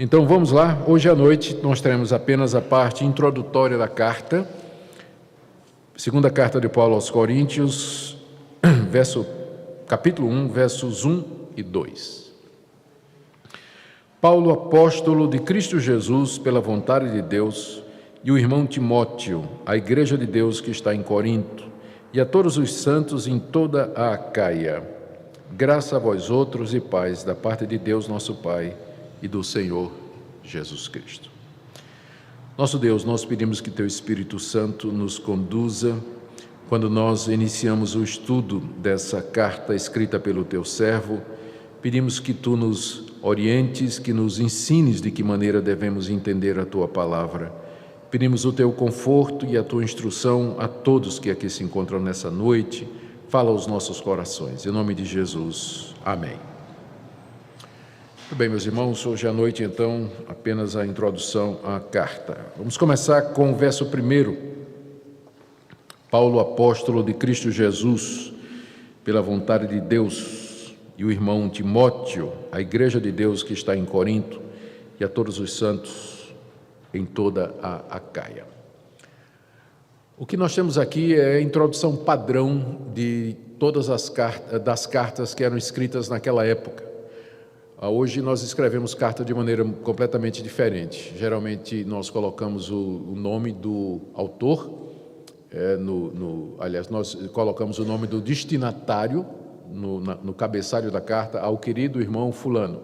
Então vamos lá, hoje à noite nós teremos apenas a parte introdutória da carta, segunda carta de Paulo aos Coríntios, capítulo 1, versos 1 e 2. Paulo, apóstolo de Cristo Jesus, pela vontade de Deus, e o irmão Timóteo, à igreja de Deus que está em Corinto, e a todos os santos em toda a Acaia. Graça a vós outros e paz da parte de Deus nosso Pai e do Senhor Jesus Cristo. Nosso Deus, nós pedimos que Teu Espírito Santo nos conduza quando nós iniciamos o estudo dessa carta escrita pelo Teu servo. Pedimos que Tu nos orientes, que nos ensines de que maneira devemos entender a Tua palavra. Pedimos o Teu conforto e a Tua instrução a todos que aqui se encontram nessa noite. Fala aos nossos corações. Em nome de Jesus. Amém. Muito bem, meus irmãos, hoje à noite, então, apenas a introdução à carta. Vamos começar com o verso 1. Paulo, apóstolo de Cristo Jesus, pela vontade de Deus, e o irmão Timóteo, a igreja de Deus que está em Corinto, e a todos os santos em toda a Acaia. O que nós temos aqui é a introdução padrão de todas as cartas que eram escritas naquela época. Hoje nós escrevemos carta de maneira completamente diferente. Geralmente nós colocamos o nome do autor, aliás, nós colocamos o nome do destinatário no cabeçalho da carta, ao querido irmão fulano.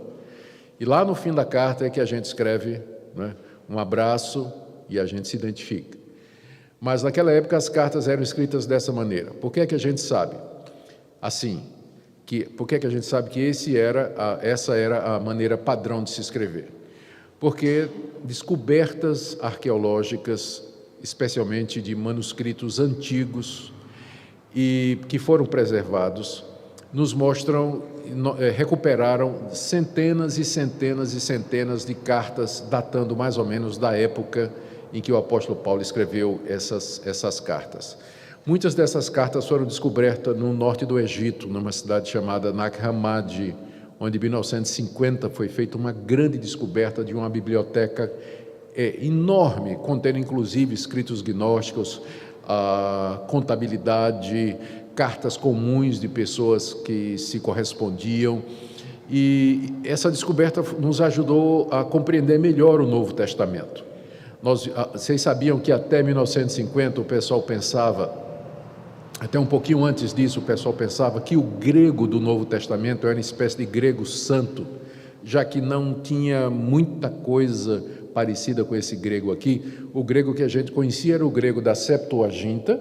E lá no fim da carta é que a gente escreve, né, um abraço e a gente se identifica. Mas naquela época as cartas eram escritas dessa maneira. Por que é que a gente sabe? Assim. Por que a gente sabe que essa era a maneira padrão de se escrever? Porque descobertas arqueológicas, especialmente de manuscritos antigos e que foram preservados, nos mostram, recuperaram centenas e centenas e centenas de cartas datando mais ou menos da época em que o apóstolo Paulo escreveu essas cartas. Muitas dessas cartas foram descobertas no norte do Egito, numa cidade chamada Nag Hammadi, onde em 1950 foi feita uma grande descoberta de uma biblioteca enorme, contendo inclusive escritos gnósticos, contabilidade, cartas comuns de pessoas que se correspondiam. E essa descoberta nos ajudou a compreender melhor o Novo Testamento. Vocês sabiam que até 1950 o pessoal pensava, até um pouquinho antes disso, o pessoal pensava que o grego do Novo Testamento era uma espécie de grego santo, já que não tinha muita coisa parecida com esse grego aqui. O grego que a gente conhecia era o grego da Septuaginta,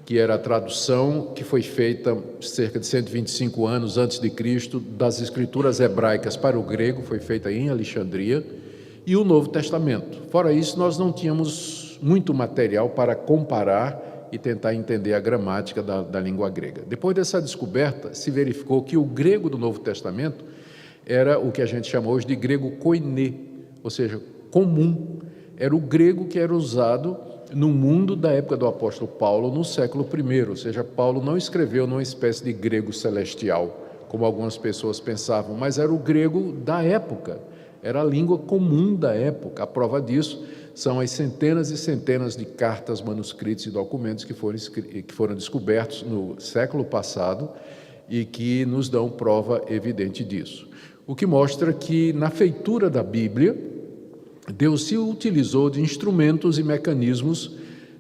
que era a tradução que foi feita cerca de 125 anos antes de Cristo, das escrituras hebraicas para o grego, foi feita em Alexandria, e o Novo Testamento. Fora isso, nós não tínhamos muito material para comparar e tentar entender a gramática da língua grega. Depois dessa descoberta, se verificou que o grego do Novo Testamento era o que a gente chama hoje de grego koiné, ou seja, comum. Era o grego que era usado no mundo da época do apóstolo Paulo, no século I, ou seja, Paulo não escreveu numa espécie de grego celestial, como algumas pessoas pensavam, mas era o grego da época, era a língua comum da época. A prova disso são as centenas e centenas de cartas, manuscritos e documentos que foram descobertos no século passado e que nos dão prova evidente disso. O que mostra que, na feitura da Bíblia, Deus se utilizou de instrumentos e mecanismos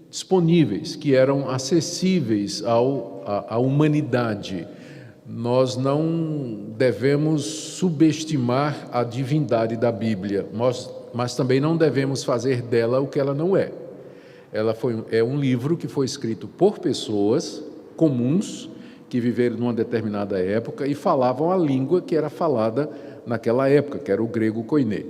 disponíveis, que eram acessíveis à humanidade. Nós não devemos subestimar a divindade da Bíblia, mas também não devemos fazer dela o que ela não é. Ela é um livro que foi escrito por pessoas comuns que viveram numa determinada época e falavam a língua que era falada naquela época, que era o grego koiné.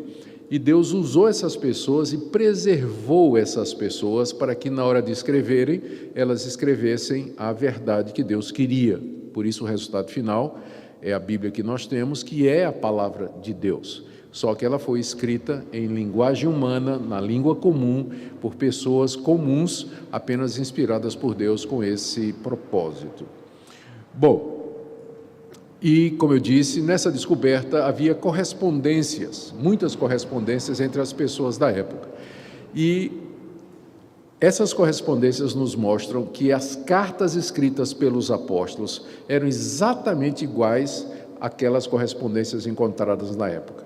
E Deus usou essas pessoas e preservou essas pessoas para que, na hora de escreverem, elas escrevessem a verdade que Deus queria. Por isso, o resultado final é a Bíblia que nós temos, que é a palavra de Deus. Só que ela foi escrita em linguagem humana, na língua comum, por pessoas comuns, apenas inspiradas por Deus com esse propósito. Bom, E, como eu disse, nessa descoberta havia correspondências, muitas correspondências entre as pessoas da época. E essas correspondências nos mostram que as cartas escritas pelos apóstolos eram exatamente iguais àquelas correspondências encontradas na época.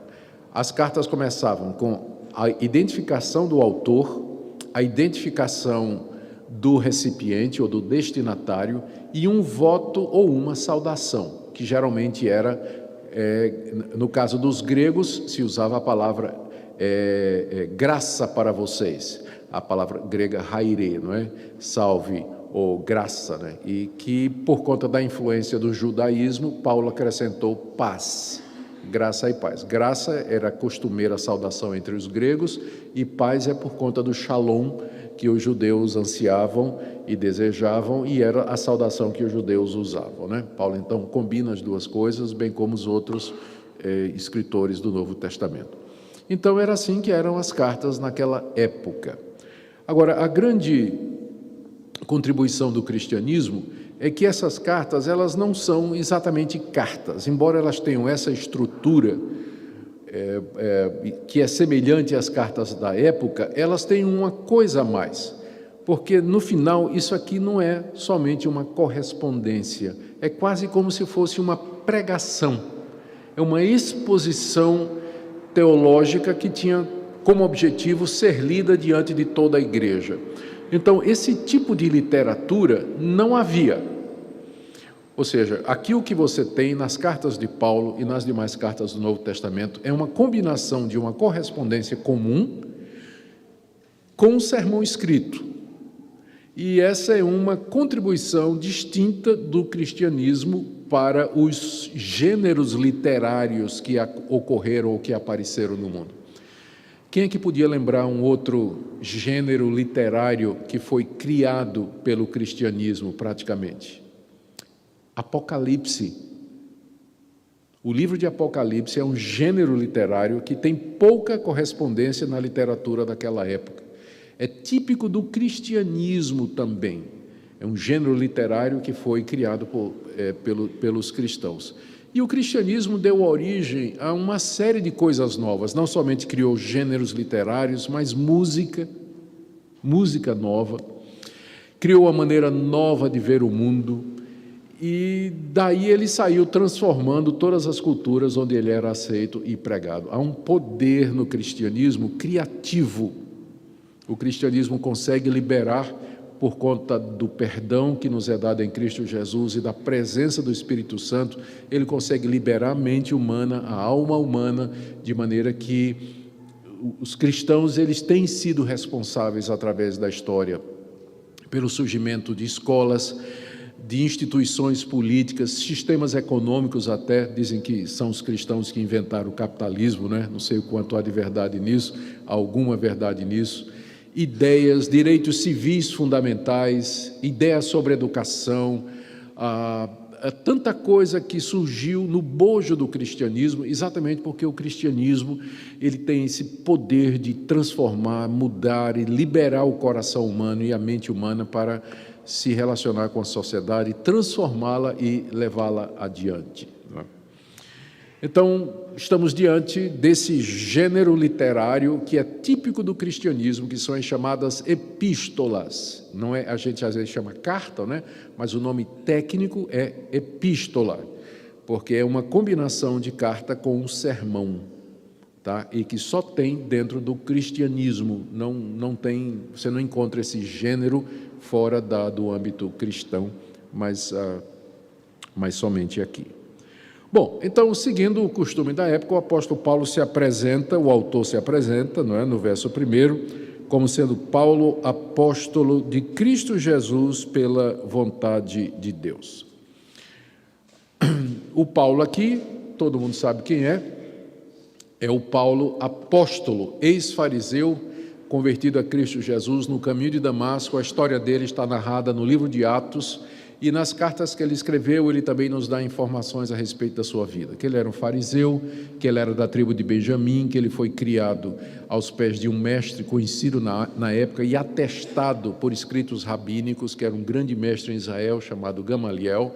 As cartas começavam com a identificação do autor, a identificação do recipiente ou do destinatário e um voto ou uma saudação, que geralmente era, no caso dos gregos, se usava a palavra graça para vocês, a palavra grega haire, não é? Salve ou graça, né? E que por conta da influência do judaísmo, Paulo acrescentou paz, graça e paz. Graça era a costumeira saudação entre os gregos e paz é por conta do shalom que os judeus ansiavam e desejavam, e era a saudação que os judeus usavam, né? Paulo, então, combina as duas coisas, bem como os outros escritores do Novo Testamento. Então, era assim que eram as cartas naquela época. Agora, a grande contribuição do cristianismo é que essas cartas, elas não são exatamente cartas, embora elas tenham essa estrutura que é semelhante às cartas da época, elas têm uma coisa a mais, porque no final isso aqui não é somente uma correspondência, é quase como se fosse uma pregação, é uma exposição teológica que tinha como objetivo ser lida diante de toda a igreja. Então, esse tipo de literatura não havia. Ou seja, aqui o que você tem nas cartas de Paulo e nas demais cartas do Novo Testamento é uma combinação de uma correspondência comum com um sermão escrito. E essa é uma contribuição distinta do cristianismo para os gêneros literários que ocorreram ou que apareceram no mundo. Quem é que podia lembrar um outro gênero literário que foi criado pelo cristianismo praticamente? Apocalipse. O livro de Apocalipse é um gênero literário que tem pouca correspondência na literatura daquela época. É típico do cristianismo também. É um gênero literário que foi criado pelos cristãos. E o cristianismo deu origem a uma série de coisas novas. Não somente criou gêneros literários, mas música nova. Criou uma maneira nova de ver o mundo. E daí ele saiu transformando todas as culturas onde ele era aceito e pregado. Há um poder no cristianismo criativo. O cristianismo consegue liberar, por conta do perdão que nos é dado em Cristo Jesus e da presença do Espírito Santo, ele consegue liberar a mente humana, a alma humana, de maneira que os cristãos eles têm sido responsáveis através da história pelo surgimento de escolas, de instituições políticas, sistemas econômicos até, dizem que são os cristãos que inventaram o capitalismo, né? Não sei o quanto há de verdade nisso, há alguma verdade nisso, ideias, direitos civis fundamentais, ideias sobre educação, tanta coisa que surgiu no bojo do cristianismo, exatamente porque o cristianismo ele tem esse poder de transformar, mudar e liberar o coração humano e a mente humana para se relacionar com a sociedade, transformá-la e levá-la adiante. Então, estamos diante desse gênero literário que é típico do cristianismo, que são as chamadas epístolas. Não é, a gente às vezes chama carta, né? Mas o nome técnico é epístola, porque é uma combinação de carta com um sermão, tá? E que só tem dentro do cristianismo, não tem, você não encontra esse gênero fora do âmbito cristão, mas somente aqui. Bom, então, seguindo o costume da época, o apóstolo Paulo se apresenta, o autor se apresenta, não é, no verso 1, como sendo Paulo, apóstolo de Cristo Jesus pela vontade de Deus. O Paulo aqui, todo mundo sabe quem é o Paulo apóstolo, ex-fariseu, convertido a Cristo Jesus no caminho de Damasco. A história dele está narrada no livro de Atos, e nas cartas que ele escreveu, ele também nos dá informações a respeito da sua vida, que ele era um fariseu, que ele era da tribo de Benjamim, que ele foi criado aos pés de um mestre conhecido na época e atestado por escritos rabínicos, que era um grande mestre em Israel, chamado Gamaliel.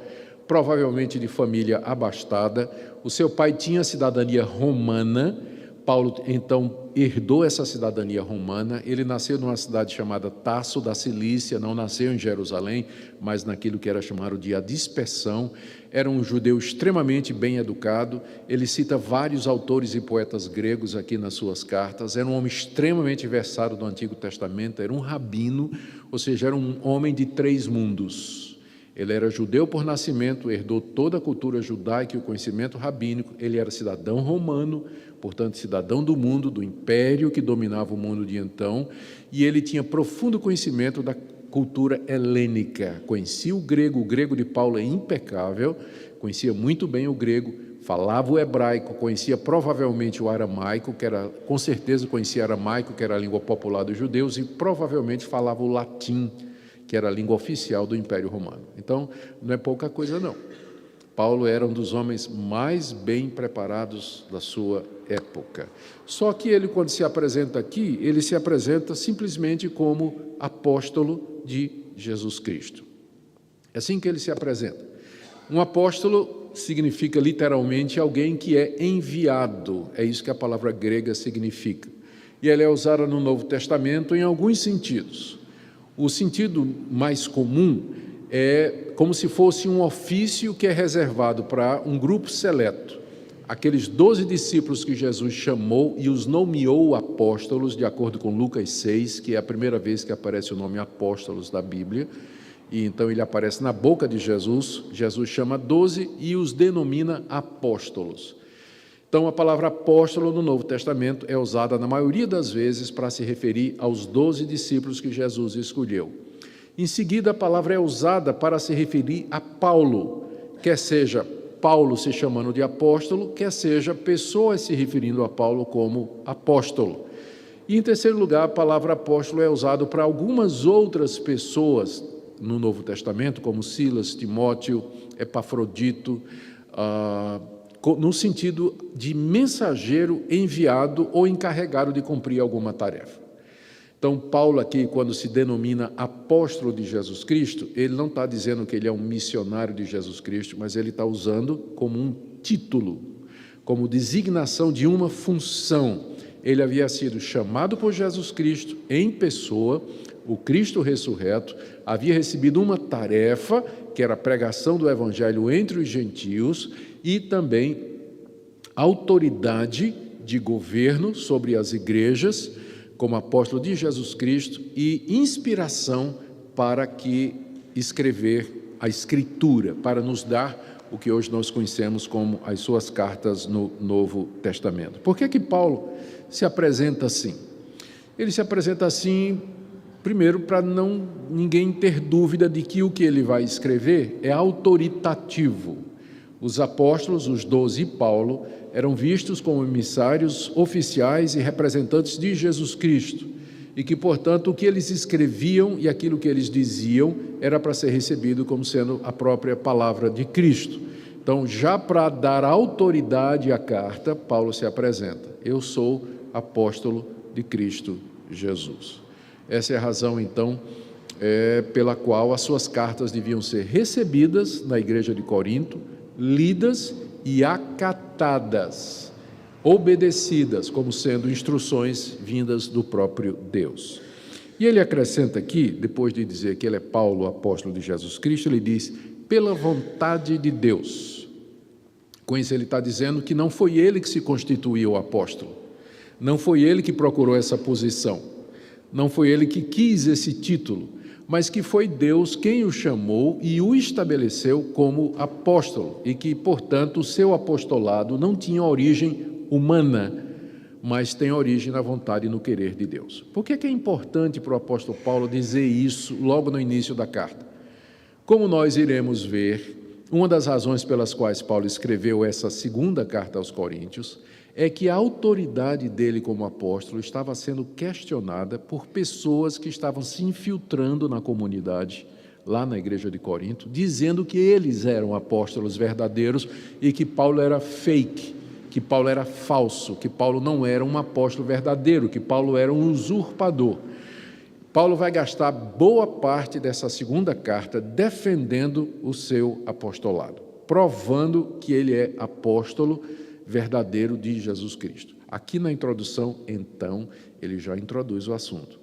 provavelmente de família abastada. O seu pai tinha cidadania romana. Paulo, então, herdou essa cidadania romana. Ele nasceu numa cidade chamada Tarso da Cilícia, não nasceu em Jerusalém, mas naquilo que era chamado de a dispersão. Era um judeu extremamente bem educado. Ele cita vários autores e poetas gregos aqui nas suas cartas. Era um homem extremamente versado do Antigo Testamento, era um rabino, ou seja, era um homem de 3 mundos. Ele era judeu por nascimento, herdou toda a cultura judaica e o conhecimento rabínico. Ele era cidadão romano, portanto, cidadão do mundo, do império que dominava o mundo de então, e ele tinha profundo conhecimento da cultura helênica. Conhecia o grego de Paulo é impecável, conhecia muito bem o grego, falava o hebraico, conhecia provavelmente o aramaico, com certeza conhecia aramaico, que era a língua popular dos judeus, e provavelmente falava o latim, que era a língua oficial do Império Romano. Então, não é pouca coisa, não. Paulo era um dos homens mais bem preparados da sua época. Só que ele, quando se apresenta aqui, ele se apresenta simplesmente como apóstolo de Jesus Cristo. É assim que ele se apresenta. Um apóstolo significa literalmente alguém que é enviado. É isso que a palavra grega significa. E ela é usada no Novo Testamento em alguns sentidos. O sentido mais comum é como se fosse um ofício que é reservado para um grupo seleto. Aqueles 12 discípulos que Jesus chamou e os nomeou apóstolos, de acordo com Lucas 6, que é a primeira vez que aparece o nome apóstolos da Bíblia, e então ele aparece na boca de Jesus. Jesus chama 12 e os denomina apóstolos. Então, a palavra apóstolo no Novo Testamento é usada na maioria das vezes para se referir aos 12 discípulos que Jesus escolheu. Em seguida, a palavra é usada para se referir a Paulo, quer seja Paulo se chamando de apóstolo, quer seja pessoas se referindo a Paulo como apóstolo. E, em terceiro lugar, a palavra apóstolo é usada para algumas outras pessoas no Novo Testamento, como Silas, Timóteo, Epafrodito, no sentido de mensageiro enviado ou encarregado de cumprir alguma tarefa. Então, Paulo aqui, quando se denomina apóstolo de Jesus Cristo, ele não está dizendo que ele é um missionário de Jesus Cristo, mas ele está usando como um título, como designação de uma função. Ele havia sido chamado por Jesus Cristo em pessoa, o Cristo ressurreto, havia recebido uma tarefa, que era a pregação do Evangelho entre os gentios, e também autoridade de governo sobre as igrejas, como apóstolo de Jesus Cristo, e inspiração para que escrever a Escritura, para nos dar o que hoje nós conhecemos como as suas cartas no Novo Testamento. Por que Paulo se apresenta assim? Ele se apresenta assim, primeiro, para ninguém ter dúvida de que o que ele vai escrever é autoritativo. Os apóstolos, os 12 e Paulo, eram vistos como emissários oficiais e representantes de Jesus Cristo, e que, portanto, o que eles escreviam e aquilo que eles diziam era para ser recebido como sendo a própria palavra de Cristo. Então, já para dar autoridade à carta, Paulo se apresenta: eu sou apóstolo de Cristo Jesus. Essa é a razão, então, pela qual as suas cartas deviam ser recebidas na igreja de Corinto, lidas e acatadas, obedecidas, como sendo instruções vindas do próprio Deus. E ele acrescenta aqui, depois de dizer que ele é Paulo, apóstolo de Jesus Cristo, ele diz: pela vontade de Deus. Com isso ele está dizendo que não foi ele que se constituiu apóstolo, não foi ele que procurou essa posição, não foi ele que quis esse título, mas que foi Deus quem o chamou e o estabeleceu como apóstolo, e que, portanto, o seu apostolado não tinha origem humana, mas tem origem na vontade e no querer de Deus. Por que é importante para o apóstolo Paulo dizer isso logo no início da carta? Como nós iremos ver, uma das razões pelas quais Paulo escreveu essa segunda carta aos Coríntios é que a autoridade dele como apóstolo estava sendo questionada por pessoas que estavam se infiltrando na comunidade, lá na igreja de Corinto, dizendo que eles eram apóstolos verdadeiros e que Paulo era fake, que Paulo era falso, que Paulo não era um apóstolo verdadeiro, que Paulo era um usurpador. Paulo vai gastar boa parte dessa segunda carta defendendo o seu apostolado, provando que ele é apóstolo verdadeiro de Jesus Cristo. Aqui na introdução, então, ele já introduz o assunto.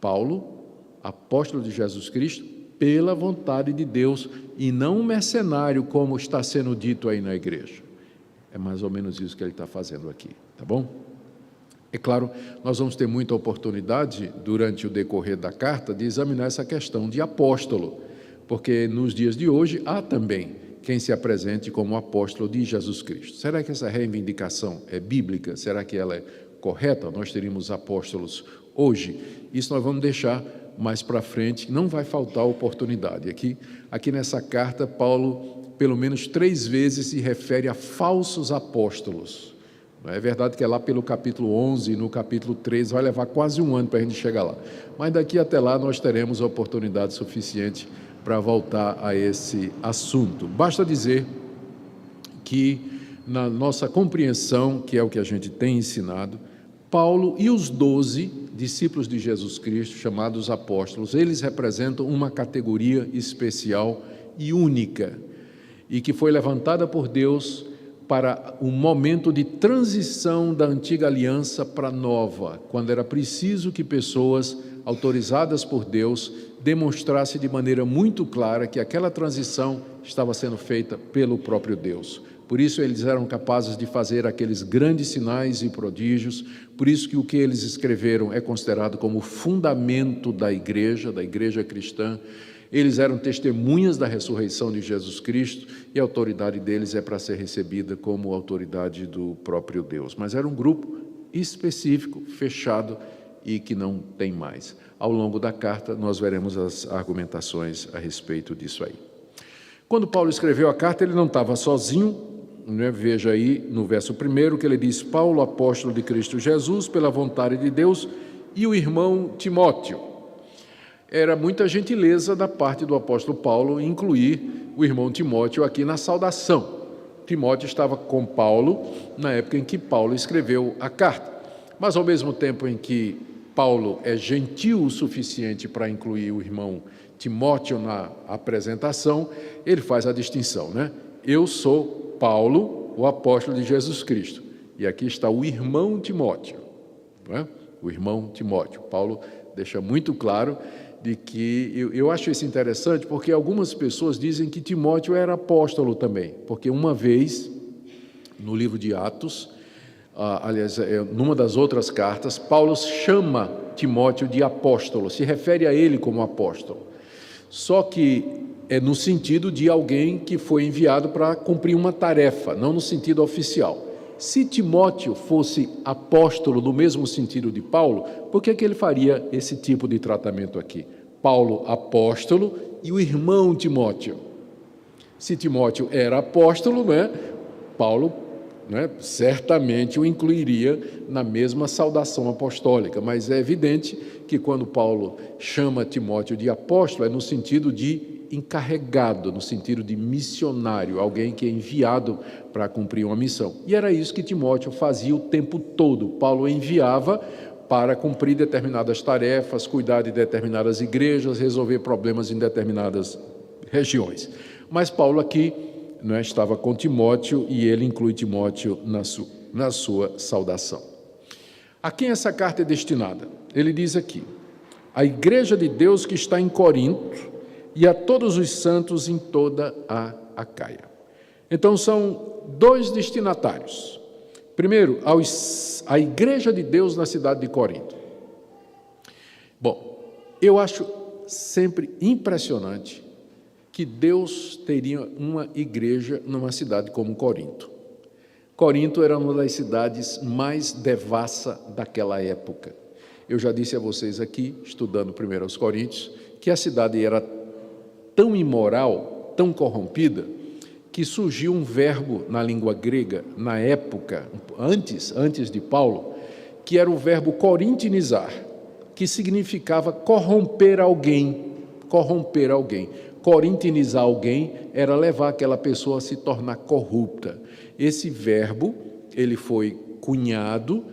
Paulo, apóstolo de Jesus Cristo, pela vontade de Deus, e não um mercenário, como está sendo dito aí na igreja. É mais ou menos isso que ele está fazendo aqui, tá bom? É claro, nós vamos ter muita oportunidade, durante o decorrer da carta, de examinar essa questão de apóstolo, porque nos dias de hoje há também quem se apresente como apóstolo de Jesus Cristo. Será que essa reivindicação é bíblica? Será que ela é correta? Nós teríamos apóstolos hoje? Isso nós vamos deixar mais para frente, não vai faltar oportunidade. Aqui nessa carta, Paulo, pelo menos 3 vezes, se refere a falsos apóstolos. É verdade que é lá pelo capítulo 11 e no capítulo 13, vai levar quase um ano para a gente chegar lá. Mas daqui até lá nós teremos oportunidade suficiente para voltar a esse assunto. Basta dizer que, na nossa compreensão, que é o que a gente tem ensinado, Paulo e os 12 discípulos de Jesus Cristo, chamados apóstolos, eles representam uma categoria especial e única, e que foi levantada por Deus para um momento de transição da antiga aliança para a nova, quando era preciso que pessoas autorizadas por Deus demonstrassem de maneira muito clara que aquela transição estava sendo feita pelo próprio Deus. Por isso eles eram capazes de fazer aqueles grandes sinais e prodígios, por isso que o que eles escreveram é considerado como fundamento da igreja cristã. Eles eram testemunhas da ressurreição de Jesus Cristo e a autoridade deles é para ser recebida como autoridade do próprio Deus. Mas era um grupo específico, fechado e que não tem mais. Ao longo da carta nós veremos as argumentações a respeito disso aí. Quando Paulo escreveu a carta, ele não estava sozinho, né? Veja aí no verso 1 que ele diz: Paulo, apóstolo de Cristo Jesus, pela vontade de Deus, e o irmão Timóteo. Era muita gentileza da parte do apóstolo Paulo incluir o irmão Timóteo aqui na saudação. Timóteo estava com Paulo na época em que Paulo escreveu a carta, mas ao mesmo tempo em que Paulo é gentil o suficiente para incluir o irmão Timóteo na apresentação, ele faz a distinção, né? Eu sou Paulo, o apóstolo de Jesus Cristo, e aqui está o irmão Timóteo, não é? O irmão Timóteo. Paulo deixa muito claro de que, eu acho isso interessante, porque algumas pessoas dizem que Timóteo era apóstolo também, porque uma vez, no livro de Atos, aliás, numa das outras cartas, Paulo chama Timóteo de apóstolo, se refere a ele como apóstolo, só que é no sentido de alguém que foi enviado para cumprir uma tarefa, não no sentido oficial. Se Timóteo fosse apóstolo no mesmo sentido de Paulo, por que ele faria esse tipo de tratamento aqui? Paulo, apóstolo, e o irmão Timóteo. Se Timóteo era apóstolo, né, Paulo, né, certamente o incluiria na mesma saudação apostólica, mas é evidente que quando Paulo chama Timóteo de apóstolo, é no sentido de encarregado, no sentido de missionário, alguém que é enviado para cumprir uma missão. E era isso que Timóteo fazia o tempo todo. Paulo enviava para cumprir determinadas tarefas, cuidar de determinadas igrejas, resolver problemas em determinadas regiões. Mas Paulo aqui, né, estava com Timóteo e ele inclui Timóteo na sua saudação. A quem essa carta é destinada? Ele diz aqui: a igreja de Deus que está em Corinto e a todos os santos em toda a Acaia. Então são 2 destinatários. Primeiro, a igreja de Deus na cidade de Corinto. Bom, eu acho sempre impressionante que Deus teria uma igreja numa cidade como Corinto. Corinto era uma das cidades mais devassa daquela época. Eu já disse a vocês aqui, estudando primeiro aos Coríntios, que a cidade era tão imoral, tão corrompida, que surgiu um verbo na língua grega, na época, antes de Paulo, que era o verbo corintinizar, que significava corromper alguém. Corintinizar alguém era levar aquela pessoa a se tornar corrupta. Esse verbo, ele foi cunhado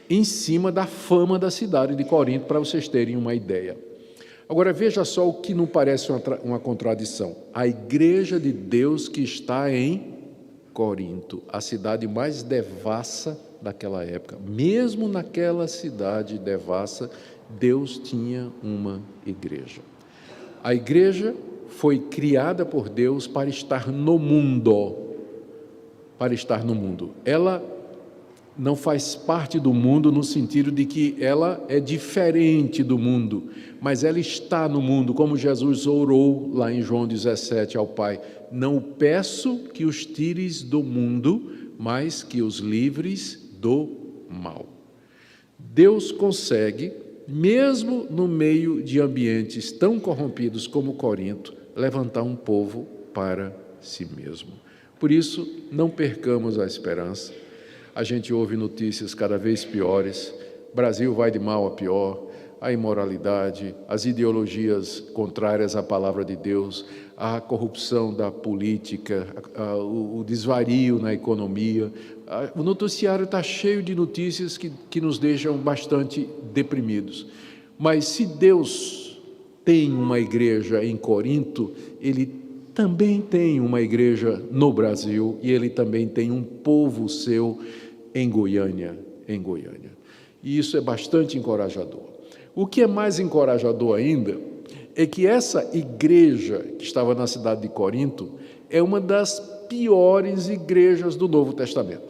em cima da fama da cidade de Corinto, para vocês terem uma ideia. Agora veja só o que não parece uma contradição. A igreja de Deus que está em Corinto, a cidade mais devassa daquela época, mesmo naquela cidade devassa, Deus tinha uma igreja. A igreja foi criada por Deus para estar no mundo, Ela não faz parte do mundo no sentido de que ela é diferente do mundo, mas ela está no mundo, como Jesus orou lá em João 17 ao Pai: não peço que os tires do mundo, mas que os livres do mal. Deus consegue, mesmo no meio de ambientes tão corrompidos como Corinto, levantar um povo para si mesmo. Por isso, não percamos a esperança. A gente ouve notícias cada vez piores. O Brasil vai de mal a pior. A imoralidade, as ideologias contrárias à palavra de Deus, a corrupção da política, o desvario na economia. O noticiário está cheio de notícias que nos deixam bastante deprimidos. Mas se Deus tem uma igreja em Corinto, Ele também tem uma igreja no Brasil e Ele também tem um povo seu em Goiânia. E isso é bastante encorajador. O que é mais encorajador ainda é que essa igreja que estava na cidade de Corinto é uma das piores igrejas do Novo Testamento.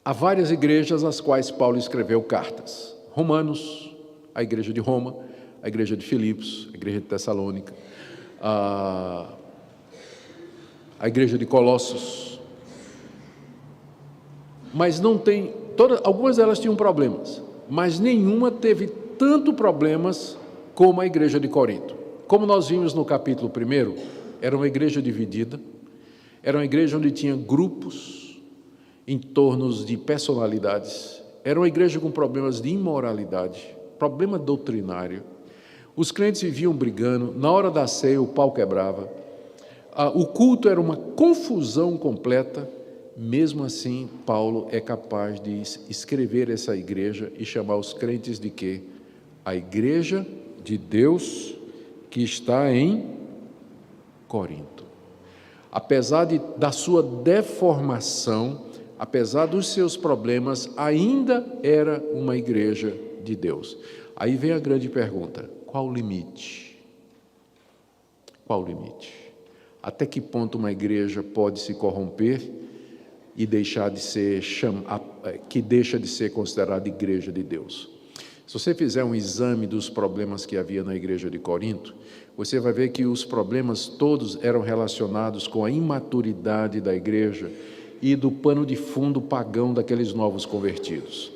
Há várias igrejas às quais Paulo escreveu cartas. Romanos, a igreja de Roma, a igreja de Filipos, a igreja de Tessalônica, a igreja de Colossos. Mas não tem, algumas delas tinham problemas, mas nenhuma teve tanto problemas como a igreja de Corinto. Como nós vimos no capítulo 1, era uma igreja dividida, era uma igreja onde tinha grupos em torno de personalidades, era uma igreja com problemas de imoralidade, problema doutrinário. Os crentes viviam brigando, na hora da ceia o pau quebrava, o culto era uma confusão completa. Mesmo assim, Paulo é capaz de escrever essa igreja e chamar os crentes de quê? A igreja de Deus que está em Corinto. Apesar da sua deformação, apesar dos seus problemas, ainda era uma igreja de Deus. Aí vem a grande pergunta: qual o limite? Qual o limite? Até que ponto uma igreja pode se corromper e deixa de ser considerada igreja de Deus? Se você fizer um exame dos problemas que havia na igreja de Corinto, você vai ver que os problemas todos eram relacionados com a imaturidade da igreja e do pano de fundo pagão daqueles novos convertidos.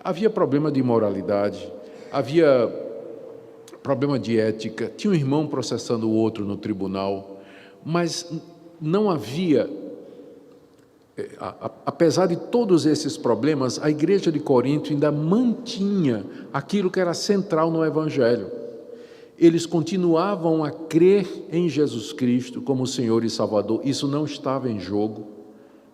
Havia problema de imoralidade, havia problema de ética, tinha um irmão processando o outro no tribunal, mas não havia, apesar de todos esses problemas, a igreja de Corinto ainda mantinha aquilo que era central no Evangelho. Eles continuavam a crer em Jesus Cristo como Senhor e Salvador, isso não estava em jogo.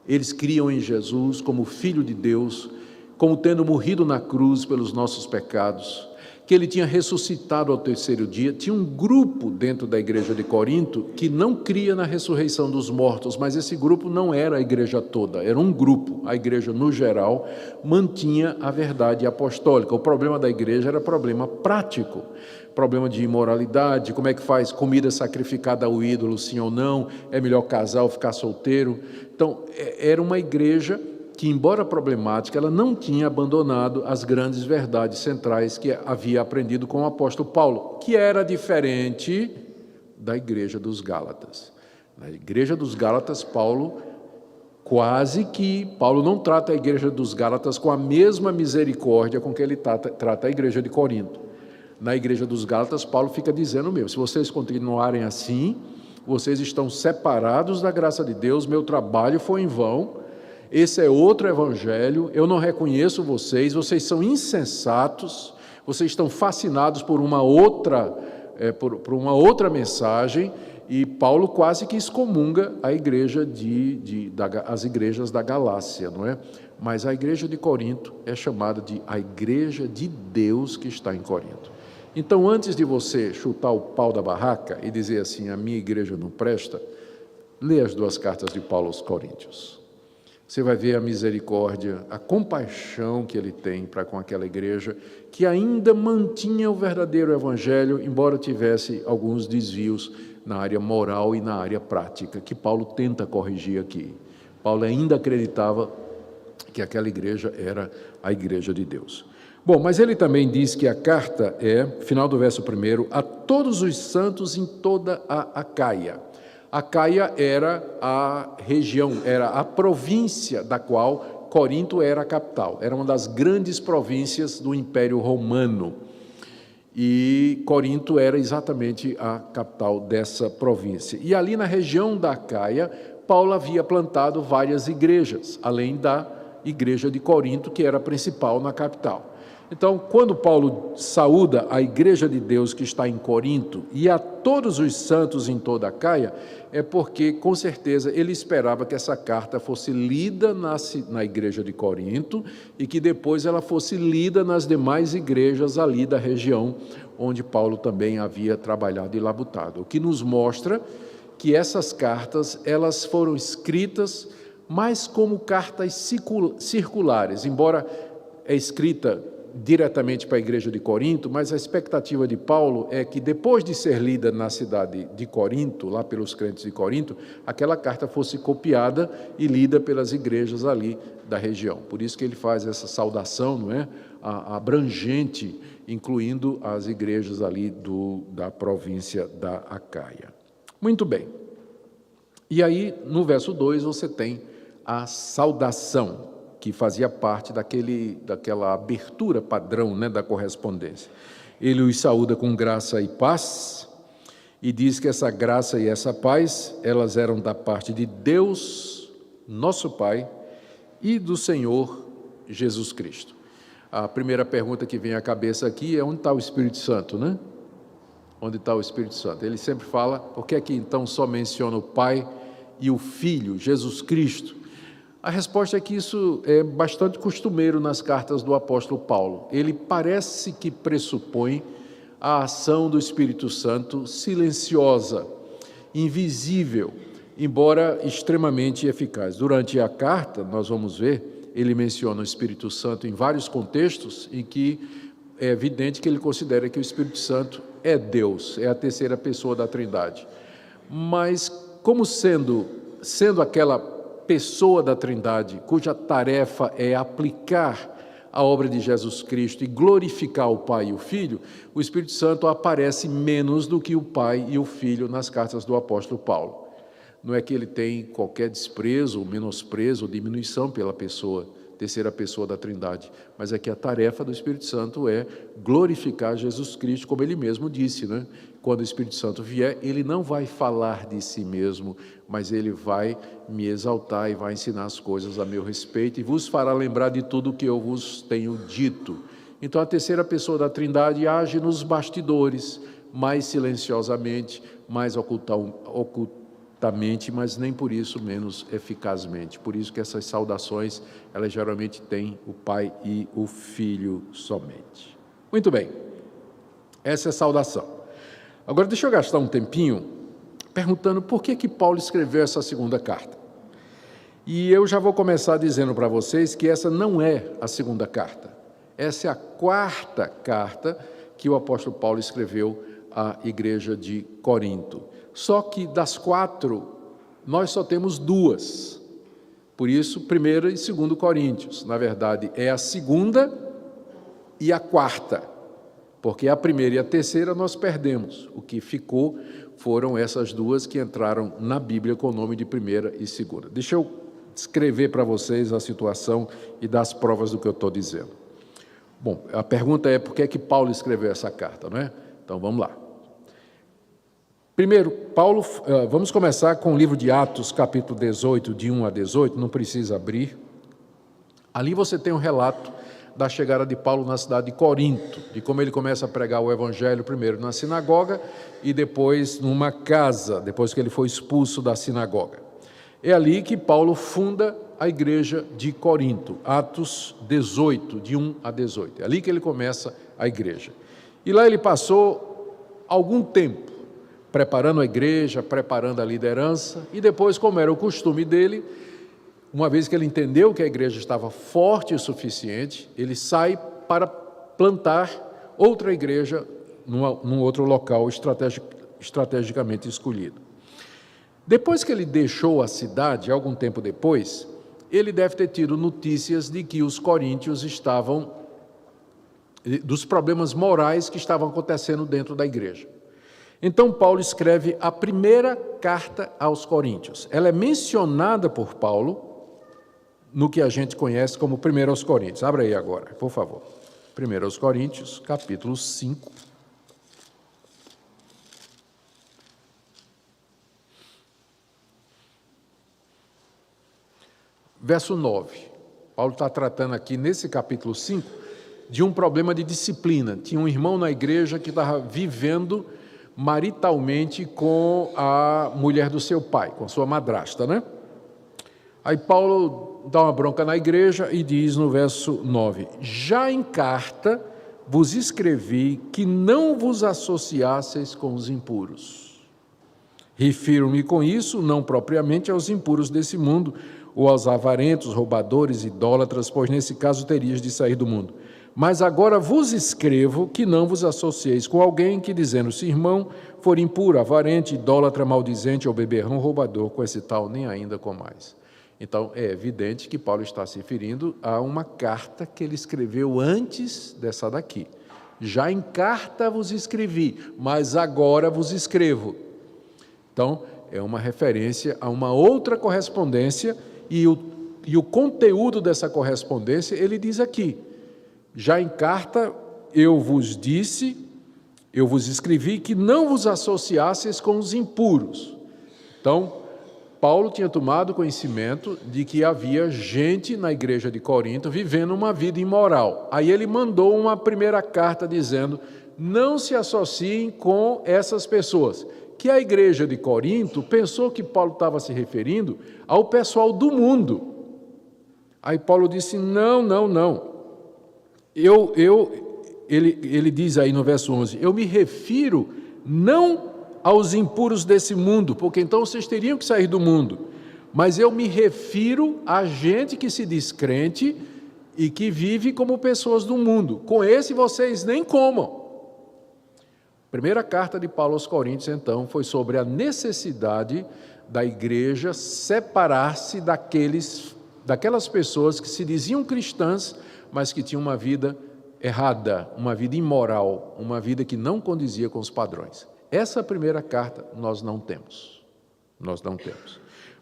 Eles criam em Jesus como Filho de Deus, como tendo morrido na cruz pelos nossos pecados, que Ele tinha ressuscitado ao terceiro dia. Tinha um grupo dentro da igreja de Corinto que não cria na ressurreição dos mortos, mas esse grupo não era a igreja toda, era um grupo. A igreja, no geral, mantinha a verdade apostólica. O problema da igreja era problema prático, problema de imoralidade, como é que faz comida sacrificada ao ídolo, sim ou não, é melhor casar ou ficar solteiro. Então, era uma igreja que, embora problemática, ela não tinha abandonado as grandes verdades centrais que havia aprendido com o apóstolo Paulo, que era diferente da igreja dos Gálatas. Na igreja dos Gálatas, Paulo não trata a igreja dos Gálatas com a mesma misericórdia com que ele trata a igreja de Corinto. Na igreja dos Gálatas, Paulo fica dizendo mesmo: se vocês continuarem assim, vocês estão separados da graça de Deus, meu trabalho foi em vão. Esse é outro evangelho, eu não reconheço vocês, vocês são insensatos, vocês estão fascinados por uma outra mensagem, e Paulo quase que excomunga a igreja as igrejas da Galácia, não é? Mas a igreja de Corinto é chamada de a igreja de Deus que está em Corinto. Então, antes de você chutar o pau da barraca e dizer assim, a minha igreja não presta, lê as 2 cartas de Paulo aos Coríntios. Você vai ver a misericórdia, a compaixão que ele tem para com aquela igreja, que ainda mantinha o verdadeiro evangelho, embora tivesse alguns desvios na área moral e na área prática, que Paulo tenta corrigir aqui. Paulo ainda acreditava que aquela igreja era a igreja de Deus. Bom, mas ele também diz que a carta é, final do verso 1, a todos os santos em toda a Acaia. Acaia era a região, era a província da qual Corinto era a capital. Era uma das grandes províncias do Império Romano. E Corinto era exatamente a capital dessa província. E ali na região da Acaia, Paulo havia plantado várias igrejas, além da igreja de Corinto, que era a principal na capital. Então, quando Paulo saúda a igreja de Deus que está em Corinto e a todos os santos em toda a Acaia, é porque, com certeza, ele esperava que essa carta fosse lida na igreja de Corinto e que depois ela fosse lida nas demais igrejas ali da região onde Paulo também havia trabalhado e labutado. O que nos mostra que essas cartas, elas foram escritas mais como cartas circulares, embora é escrita diretamente para a igreja de Corinto, mas a expectativa de Paulo é que depois de ser lida na cidade de Corinto, lá pelos crentes de Corinto, aquela carta fosse copiada e lida pelas igrejas ali da região. Por isso que ele faz essa saudação, não é? Abrangente, incluindo as igrejas ali da província da Acaia. Muito bem. E aí, no verso 2, você tem a saudação, que fazia parte daquela abertura padrão, né, da correspondência. Ele os saúda com graça e paz, e diz que essa graça e essa paz, elas eram da parte de Deus, nosso Pai, e do Senhor Jesus Cristo. A primeira pergunta que vem à cabeça aqui é: onde está o Espírito Santo, né? Onde está o Espírito Santo? Ele sempre fala, por que aqui então só menciona o Pai e o Filho, Jesus Cristo? A resposta é que isso é bastante costumeiro nas cartas do apóstolo Paulo. Ele parece que pressupõe a ação do Espírito Santo silenciosa, invisível, embora extremamente eficaz. Durante a carta, nós vamos ver, ele menciona o Espírito Santo em vários contextos em que é evidente que ele considera que o Espírito Santo é Deus, é a terceira pessoa da Trindade. Mas como sendo aquela pessoa da Trindade, cuja tarefa é aplicar a obra de Jesus Cristo e glorificar o Pai e o Filho, o Espírito Santo aparece menos do que o Pai e o Filho nas cartas do apóstolo Paulo. Não é que ele tem qualquer desprezo, menosprezo ou diminuição pela terceira pessoa da Trindade, mas é que a tarefa do Espírito Santo é glorificar Jesus Cristo, como ele mesmo disse, né? Quando o Espírito Santo vier, ele não vai falar de si mesmo, mas ele vai me exaltar e vai ensinar as coisas a meu respeito e vos fará lembrar de tudo o que eu vos tenho dito. Então a terceira pessoa da Trindade age nos bastidores, mais silenciosamente, mais ocultamente, mas nem por isso menos eficazmente. Por isso que essas saudações, elas geralmente têm o Pai e o Filho somente. Muito bem, essa é a saudação. Agora deixa eu gastar um tempinho perguntando por que Paulo escreveu essa segunda carta. E eu já vou começar dizendo para vocês que essa não é a segunda carta. Essa é a quarta carta que o apóstolo Paulo escreveu à igreja de Corinto. Só que das 4, nós só temos 2. Por isso, 1 e 2 Coríntios. Na verdade, é a segunda e a quarta. Porque a primeira e a terceira nós perdemos. O que ficou foram essas 2 que entraram na Bíblia com o nome de 1ª e 2ª. Deixa eu escrever para vocês a situação e dar as provas do que eu estou dizendo. Bom, a pergunta é por que é que Paulo escreveu essa carta, não é? Então vamos lá. Primeiro, Paulo, vamos começar com o livro de Atos, capítulo 18, de 1 a 18, não precisa abrir. Ali você tem um relato da chegada de Paulo na cidade de Corinto, de como ele começa a pregar o evangelho primeiro na sinagoga e depois numa casa, depois que ele foi expulso da sinagoga. É ali que Paulo funda a igreja de Corinto, Atos 18, de 1 a 18. É ali que ele começa a igreja. E lá ele passou algum tempo, preparando a igreja, preparando a liderança, e depois, como era o costume dele, uma vez que ele entendeu que a igreja estava forte o suficiente, ele sai para plantar outra igreja num outro local estrategicamente escolhido. Depois que ele deixou a cidade, algum tempo depois, ele deve ter tido notícias de que os coríntios dos problemas morais que estavam acontecendo dentro da igreja. Então, Paulo escreve a primeira carta aos coríntios. Ela é mencionada por Paulo no que a gente conhece como 1 aos Coríntios. Abra aí agora, por favor. 1 aos Coríntios, capítulo 5. Verso 9. Paulo está tratando aqui, nesse capítulo 5, de um problema de disciplina. Tinha um irmão na igreja que estava vivendo maritalmente com a mulher do seu pai, com sua madrasta, né? Aí Paulo dá uma bronca na igreja e diz no verso 9: já em carta vos escrevi que não vos associasseis com os impuros. Refiro-me com isso não propriamente aos impuros desse mundo, ou aos avarentos, roubadores, idólatras, pois nesse caso terias de sair do mundo. Mas agora vos escrevo que não vos associeis com alguém que, dizendo-se irmão, for impuro, avarente, idólatra, maldizente ou beberrão, roubador, com esse tal nem ainda com mais. Então, é evidente que Paulo está se referindo a uma carta que ele escreveu antes dessa daqui. Já em carta vos escrevi, mas agora vos escrevo. Então, é uma referência a uma outra correspondência e o conteúdo dessa correspondência ele diz aqui: já em carta eu vos escrevi que não vos associasseis com os impuros. Então, Paulo tinha tomado conhecimento de que havia gente na igreja de Corinto vivendo uma vida imoral. Aí ele mandou uma primeira carta dizendo: não se associem com essas pessoas. Que a igreja de Corinto pensou que Paulo estava se referindo ao pessoal do mundo. Aí Paulo disse: não. Ele diz aí no verso 11: eu me refiro não aos impuros desse mundo, porque então vocês teriam que sair do mundo, mas eu me refiro a gente que se diz crente e que vive como pessoas do mundo. Com esse vocês nem comam. Primeira carta de Paulo aos Coríntios, então, foi sobre a necessidade da igreja separar-se daquelas pessoas que se diziam cristãs, mas que tinham uma vida errada, uma vida imoral, uma vida que não condizia com os padrões. Essa primeira carta nós não temos.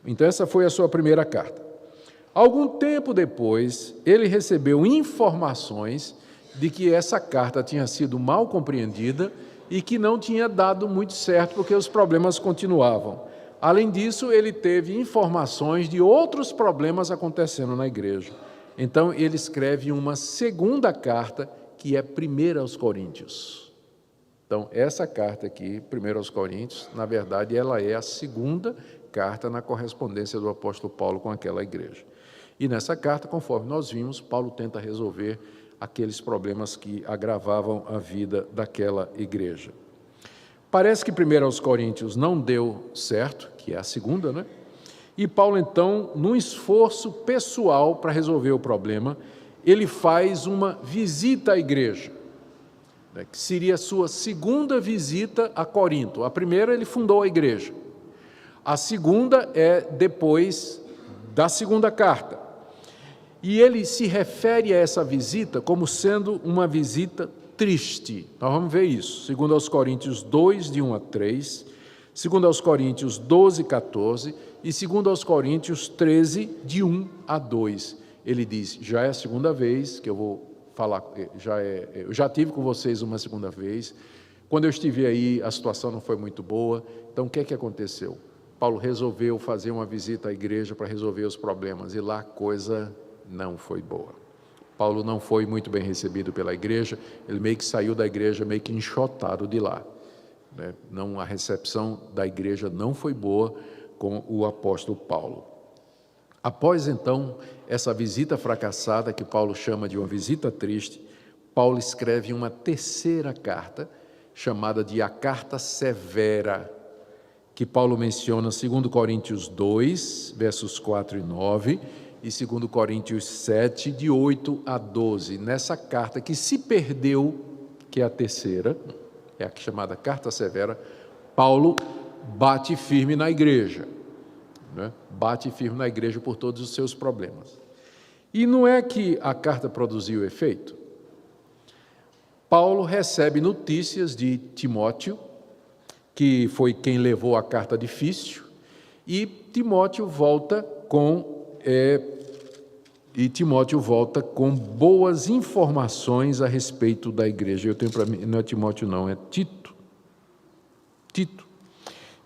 Então, essa foi a sua primeira carta. Algum tempo depois, ele recebeu informações de que essa carta tinha sido mal compreendida e que não tinha dado muito certo, porque os problemas continuavam. Além disso, ele teve informações de outros problemas acontecendo na igreja. Então, ele escreve uma segunda carta, que é 1 aos Coríntios. Então, essa carta aqui, 1 aos Coríntios, na verdade, ela é a segunda carta na correspondência do apóstolo Paulo com aquela igreja. E nessa carta, conforme nós vimos, Paulo tenta resolver aqueles problemas que agravavam a vida daquela igreja. Parece que 1 aos Coríntios não deu certo, que é a segunda, né? E Paulo, então, num esforço pessoal para resolver o problema, ele faz uma visita à igreja, né, que seria a sua segunda visita a Corinto. A primeira, ele fundou a igreja. A segunda é depois da segunda carta. E ele se refere a essa visita como sendo uma visita triste. Nós vamos ver isso. 2 aos Coríntios 2, de 1 a 3, 2 aos Coríntios 12, 14 e 2 aos Coríntios 13, de 1 a 2. Ele diz: já é a segunda vez que eu vou falar, eu já tive com vocês uma segunda vez. Quando eu estive aí, a situação não foi muito boa. Então, o que é que aconteceu? Paulo resolveu fazer uma visita à igreja para resolver os problemas, e lá a coisa não foi boa. Paulo não foi muito bem recebido pela igreja, ele meio que saiu da igreja meio que enxotado de lá, né? Não, a recepção da igreja não foi boa com o apóstolo Paulo. Após então essa visita fracassada, que Paulo chama de uma visita triste, Paulo escreve uma terceira carta, chamada de a Carta Severa, que Paulo menciona em 2 Coríntios 2, versos 4 e 9, e 2 Coríntios 7, de 8 a 12. Nessa carta que se perdeu, que é a terceira, é a chamada Carta Severa, Paulo bate firme na igreja, né? Bate firme na igreja por todos os seus problemas. E não é que a carta produziu efeito? Paulo recebe notícias de Timóteo, que foi quem levou a carta difícil, e Timóteo volta com boas informações a respeito da igreja. Eu tenho para mim, não é Timóteo não, é Tito.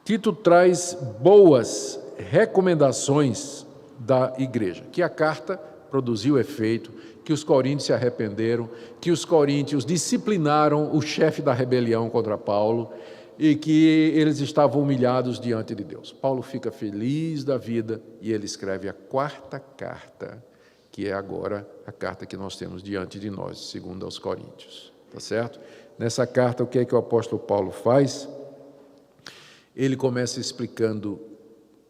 Tito traz boas recomendações da igreja, que a carta produziu efeito, que os coríntios se arrependeram, que os coríntios disciplinaram o chefe da rebelião contra Paulo e que eles estavam humilhados diante de Deus. Paulo fica feliz da vida e ele escreve a quarta carta, que é agora a carta que nós temos diante de nós, segundo aos Coríntios, tá certo? Nessa carta, o que é que o apóstolo Paulo faz? Ele começa explicando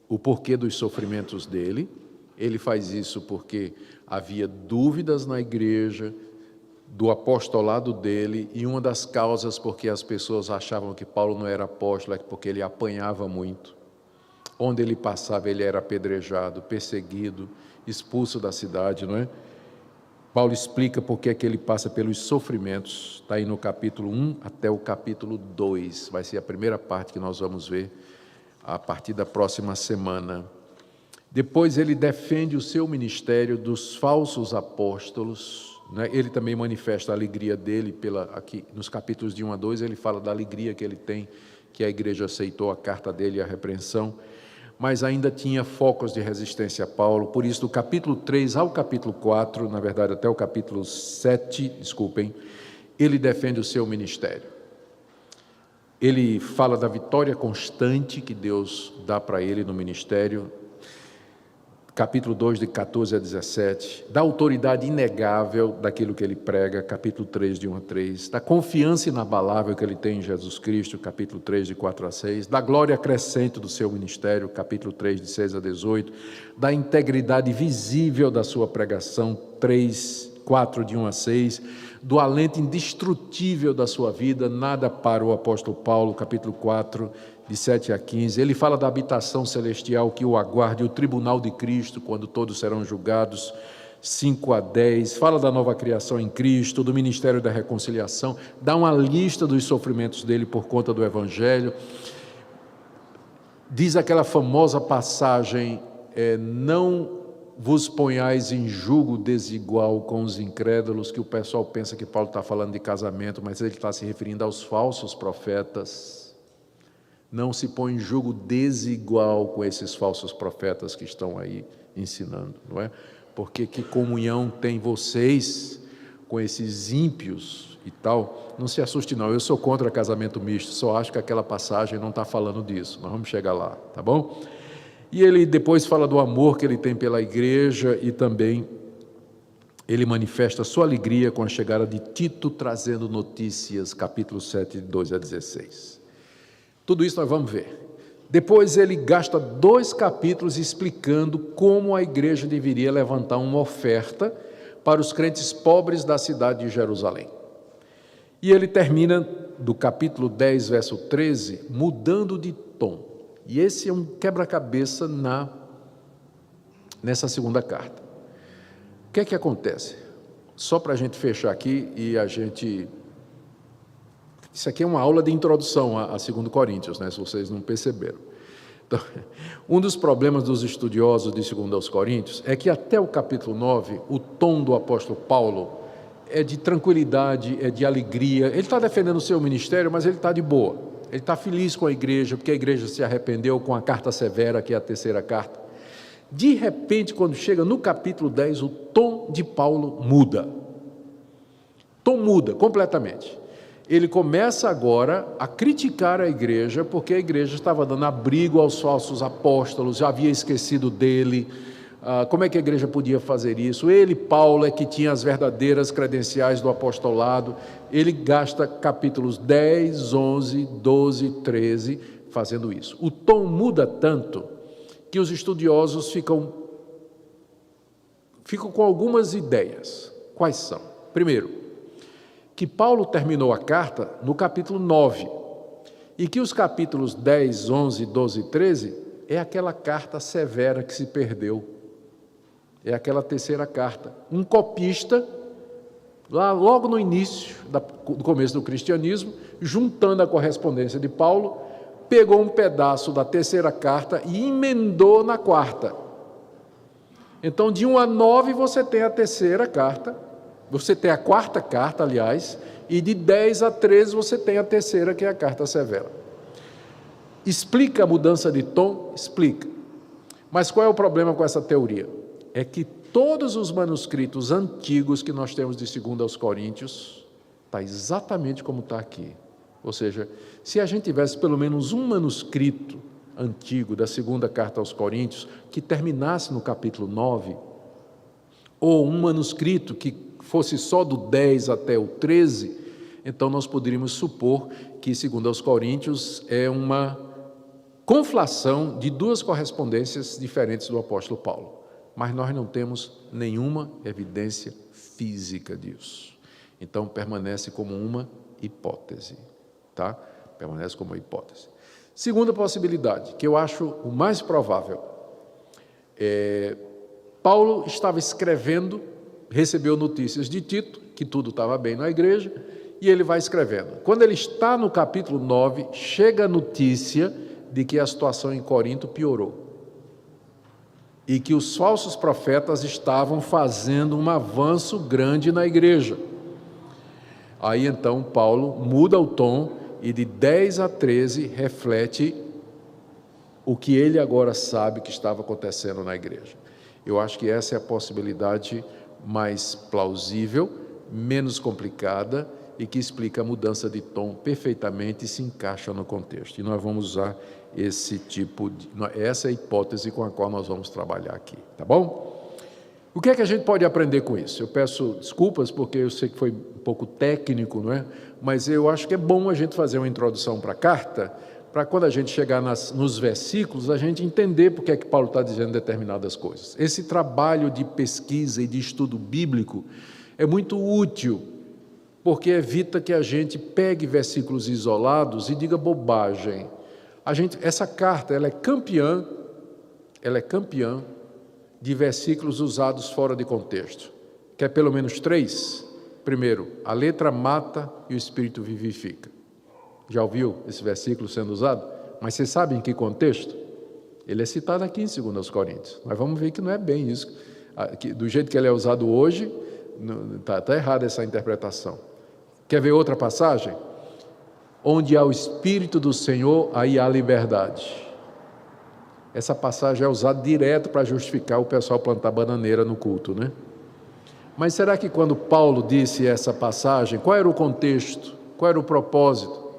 o porquê dos sofrimentos dele. Ele faz isso porque havia dúvidas na igreja do apostolado dele, e uma das causas porque as pessoas achavam que Paulo não era apóstolo é porque ele apanhava muito. Onde ele passava, ele era apedrejado, perseguido, expulso da cidade, não é? Paulo explica por que é que ele passa pelos sofrimentos, está aí no capítulo 1 até o capítulo 2, vai ser a primeira parte que nós vamos ver a partir da próxima semana. Depois ele defende o seu ministério dos falsos apóstolos, né? Ele também manifesta a alegria dele, aqui nos capítulos de 1 a 2, ele fala da alegria que ele tem, que a igreja aceitou a carta dele e a repreensão, mas ainda tinha focos de resistência a Paulo. Por isso, do capítulo 3 ao capítulo 4, na verdade até o capítulo 7, ele defende o seu ministério. Ele fala da vitória constante que Deus dá para ele no ministério, capítulo 2, de 14 a 17, da autoridade inegável daquilo que ele prega, capítulo 3, de 1 a 3, da confiança inabalável que ele tem em Jesus Cristo, capítulo 3, de 4 a 6, da glória crescente do seu ministério, capítulo 3, de 6 a 18, da integridade visível da sua pregação, 4, de 1 a 6, do alento indestrutível da sua vida, nada para o apóstolo Paulo, capítulo 4, de 7 a 15, ele fala da habitação celestial que o aguarde, o tribunal de Cristo, quando todos serão julgados, 5 a 10, fala da nova criação em Cristo, do ministério da reconciliação, dá uma lista dos sofrimentos dele por conta do Evangelho, diz aquela famosa passagem, não vos ponhais em julgo desigual com os incrédulos, que o pessoal pensa que Paulo está falando de casamento, mas ele está se referindo aos falsos profetas. Não se põe em julgo desigual com esses falsos profetas que estão aí ensinando, não é? Porque que comunhão tem vocês com esses ímpios e tal? Não se assuste não, eu sou contra casamento misto, só acho que aquela passagem não está falando disso, nós vamos chegar lá, tá bom? E ele depois fala do amor que ele tem pela igreja e também ele manifesta sua alegria com a chegada de Tito, trazendo notícias, capítulo 7, de 12 a 16. Tudo isso nós vamos ver. Depois ele gasta 2 capítulos explicando como a igreja deveria levantar uma oferta para os crentes pobres da cidade de Jerusalém. E ele termina do capítulo 10, verso 13, mudando de tom. E esse é um quebra-cabeça nessa segunda carta. O que é que acontece? Só para a gente fechar aqui e a gente... Isso aqui é uma aula de introdução a 2 Coríntios, né, se vocês não perceberam. Então, um dos problemas dos estudiosos de 2 Coríntios é que até o capítulo 9, o tom do apóstolo Paulo é de tranquilidade, é de alegria. Ele está defendendo o seu ministério, mas ele está de boa. Ele está feliz com a igreja, porque a igreja se arrependeu com a carta severa, que é a terceira carta. De repente, quando chega no capítulo 10, o tom de Paulo muda. O tom muda completamente. Ele começa agora a criticar a igreja, porque a igreja estava dando abrigo aos falsos apóstolos, já havia esquecido dele, como é que a igreja podia fazer isso. Ele, Paulo, é que tinha as verdadeiras credenciais do apostolado. Ele gasta capítulos 10, 11, 12, 13 fazendo isso. O tom muda tanto que os estudiosos ficam com algumas ideias. Quais são? Primeiro, que Paulo terminou a carta no capítulo 9, e que os capítulos 10, 11, 12 e 13 é aquela carta severa que se perdeu. É aquela terceira carta. Um copista, lá logo no início do começo do cristianismo, juntando a correspondência de Paulo, pegou um pedaço da terceira carta e emendou na quarta. Então, de 1 a 9, você tem a terceira carta, você tem a quarta carta, aliás, e de 10 a 13 você tem a terceira, que é a carta severa. Explica a mudança de tom? Explica. Mas qual é o problema com essa teoria? É que todos os manuscritos antigos que nós temos de 2 aos Coríntios, está exatamente como está aqui. Ou seja, se a gente tivesse pelo menos um manuscrito antigo da segunda carta aos Coríntios, que terminasse no capítulo 9, ou um manuscrito que fosse só do 10 até o 13, então nós poderíamos supor que 2 aos Coríntios é uma conflação de duas correspondências diferentes do apóstolo Paulo. Mas nós não temos nenhuma evidência física disso. Então permanece como uma hipótese, tá? Permanece como uma hipótese. Segunda possibilidade, que eu acho o mais provável, Paulo estava escrevendo, recebeu notícias de Tito, que tudo estava bem na igreja, e ele vai escrevendo. Quando ele está no capítulo 9, chega a notícia de que a situação em Corinto piorou, e que os falsos profetas estavam fazendo um avanço grande na igreja. Aí então Paulo muda o tom, e de 10 a 13 reflete o que ele agora sabe que estava acontecendo na igreja. Eu acho que essa é a possibilidade mais plausível, menos complicada e que explica a mudança de tom perfeitamente e se encaixa no contexto. E nós vamos usar essa é a hipótese com a qual nós vamos trabalhar aqui, tá bom? O que é que a gente pode aprender com isso? Eu peço desculpas porque eu sei que foi um pouco técnico, não é? Mas eu acho que é bom a gente fazer uma introdução para a carta, para quando a gente chegar nos versículos, a gente entender porque é que Paulo está dizendo determinadas coisas. Esse trabalho de pesquisa e de estudo bíblico é muito útil, porque evita que a gente pegue versículos isolados e diga bobagem. Essa carta ela é campeã de versículos usados fora de contexto. Quer pelo menos 3? Primeiro, a letra mata e o Espírito vivifica. Já ouviu esse versículo sendo usado? Mas você sabe em que contexto? Ele é citado aqui em 2 aos Coríntios. Mas vamos ver que não é bem isso. Do jeito que ele é usado hoje, está errada essa interpretação. Quer ver outra passagem? Onde há o Espírito do Senhor, aí há liberdade. Essa passagem é usada direto para justificar o pessoal plantar bananeira no culto, né? Mas será que quando Paulo disse essa passagem, qual era o contexto? Qual era o propósito?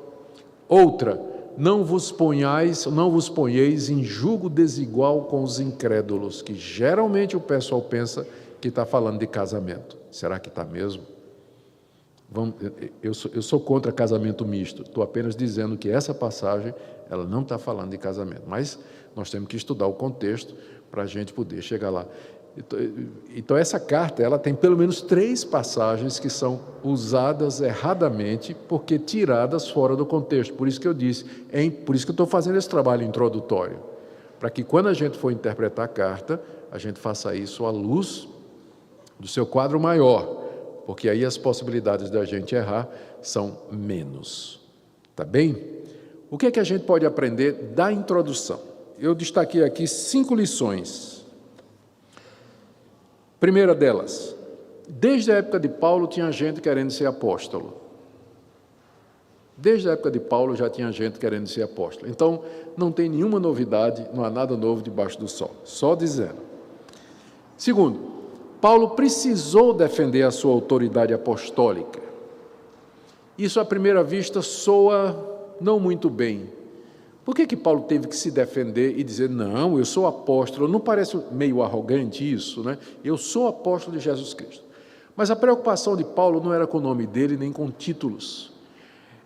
Outra, não vos ponheis em julgo desigual com os incrédulos, que geralmente o pessoal pensa que está falando de casamento. Será que está mesmo? Eu sou contra casamento misto, estou apenas dizendo que essa passagem ela não está falando de casamento, mas nós temos que estudar o contexto para a gente poder chegar lá. Então essa carta ela tem pelo menos 3 passagens que são usadas erradamente porque tiradas fora do contexto. Por isso que eu disse, por isso que eu estou fazendo esse trabalho introdutório, para que quando a gente for interpretar a carta, a gente faça isso à luz do seu quadro maior, porque aí as possibilidades da gente errar são menos. Tá bem? O que é que a gente pode aprender da introdução? Eu destaquei aqui 5 lições. Primeira delas, desde a época de Paulo tinha gente querendo ser apóstolo. Desde a época de Paulo já tinha gente querendo ser apóstolo. Então, não tem nenhuma novidade, não há nada novo debaixo do sol. Só dizendo. Segundo, Paulo precisou defender a sua autoridade apostólica. Isso, à primeira vista, soa não muito bem, Por que Paulo teve que se defender e dizer, não, eu sou apóstolo? Não parece meio arrogante isso, né? Eu sou apóstolo de Jesus Cristo. Mas a preocupação de Paulo não era com o nome dele, nem com títulos.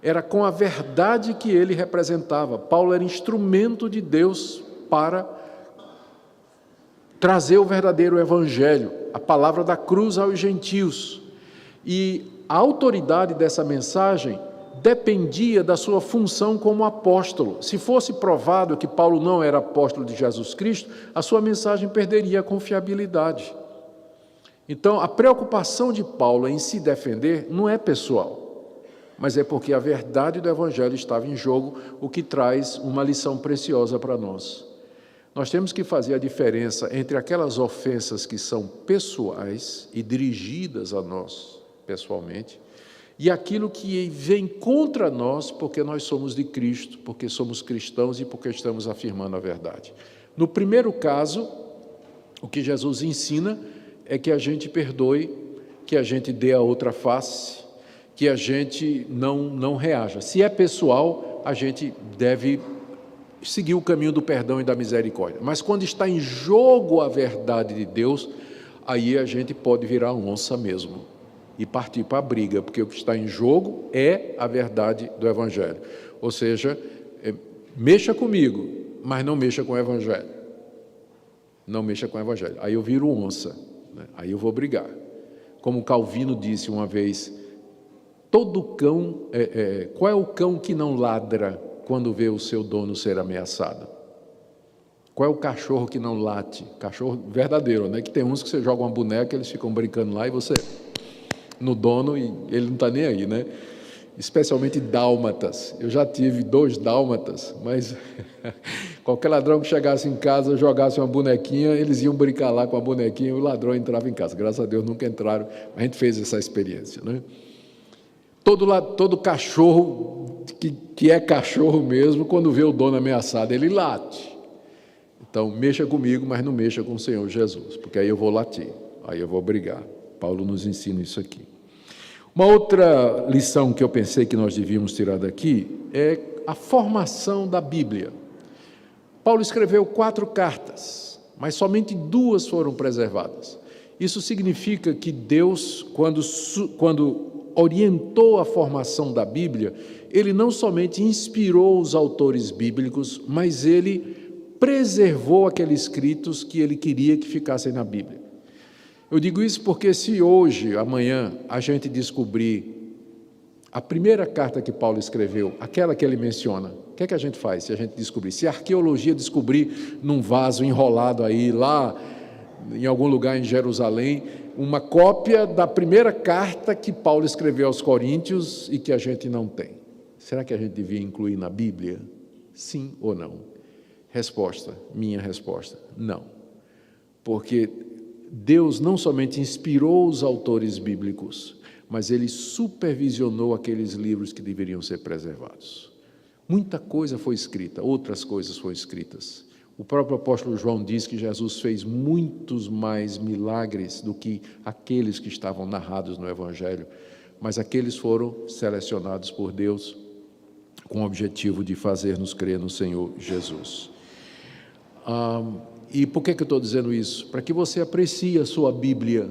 Era com a verdade que ele representava. Paulo era instrumento de Deus para trazer o verdadeiro evangelho, a palavra da cruz aos gentios. E a autoridade dessa mensagem dependia da sua função como apóstolo. Se fosse provado que Paulo não era apóstolo de Jesus Cristo, a sua mensagem perderia a confiabilidade. Então, a preocupação de Paulo em se defender não é pessoal, mas é porque a verdade do evangelho estava em jogo, o que traz uma lição preciosa para nós. Nós temos que fazer a diferença entre aquelas ofensas que são pessoais e dirigidas a nós pessoalmente, e aquilo que vem contra nós porque nós somos de Cristo, porque somos cristãos e porque estamos afirmando a verdade. No primeiro caso, o que Jesus ensina é que a gente perdoe, que a gente dê a outra face, que a gente não reaja. Se é pessoal, a gente deve seguir o caminho do perdão e da misericórdia. Mas quando está em jogo a verdade de Deus, aí a gente pode virar onça mesmo e partir para a briga, porque o que está em jogo é a verdade do Evangelho. Ou seja, mexa comigo, mas não mexa com o Evangelho. Não mexa com o Evangelho. Aí eu viro onça, né? Aí eu vou brigar. Como Calvino disse uma vez, todo cão, qual é o cão que não ladra quando vê o seu dono ser ameaçado? Qual é o cachorro que não late? Cachorro verdadeiro, né? Que tem uns que você joga uma boneca, eles ficam brincando lá e você no dono e ele não está nem aí, né? Especialmente dálmatas. Eu já tive 2 dálmatas, mas qualquer ladrão que chegasse em casa, jogasse uma bonequinha, eles iam brincar lá com a bonequinha e o ladrão entrava em casa. Graças a Deus nunca entraram, mas a gente fez essa experiência, né? Todo cachorro que é cachorro mesmo, quando vê o dono ameaçado, ele late. Então, mexa comigo, mas não mexa com o Senhor Jesus, porque aí eu vou latir, aí eu vou brigar. Paulo nos ensina isso aqui. Uma outra lição que eu pensei que nós devíamos tirar daqui é a formação da Bíblia. Paulo escreveu 4 cartas, mas somente 2 foram preservadas. Isso significa que Deus, quando orientou a formação da Bíblia, ele não somente inspirou os autores bíblicos, mas ele preservou aqueles escritos que ele queria que ficassem na Bíblia. Eu digo isso porque se hoje, amanhã, a gente descobrir a primeira carta que Paulo escreveu, aquela que ele menciona, o que é que a gente faz se a gente descobrir? Se a arqueologia descobrir num vaso enrolado aí, lá em algum lugar em Jerusalém, uma cópia da primeira carta que Paulo escreveu aos Coríntios e que a gente não tem, será que a gente devia incluir na Bíblia? Sim ou não? Resposta, minha resposta, não. Porque Deus não somente inspirou os autores bíblicos, mas ele supervisionou aqueles livros que deveriam ser preservados. Muita coisa foi escrita, outras coisas foram escritas. O próprio apóstolo João diz que Jesus fez muitos mais milagres do que aqueles que estavam narrados no Evangelho, mas aqueles foram selecionados por Deus com o objetivo de fazer-nos crer no Senhor Jesus. E por que eu estou dizendo isso? Para que você aprecie a sua Bíblia,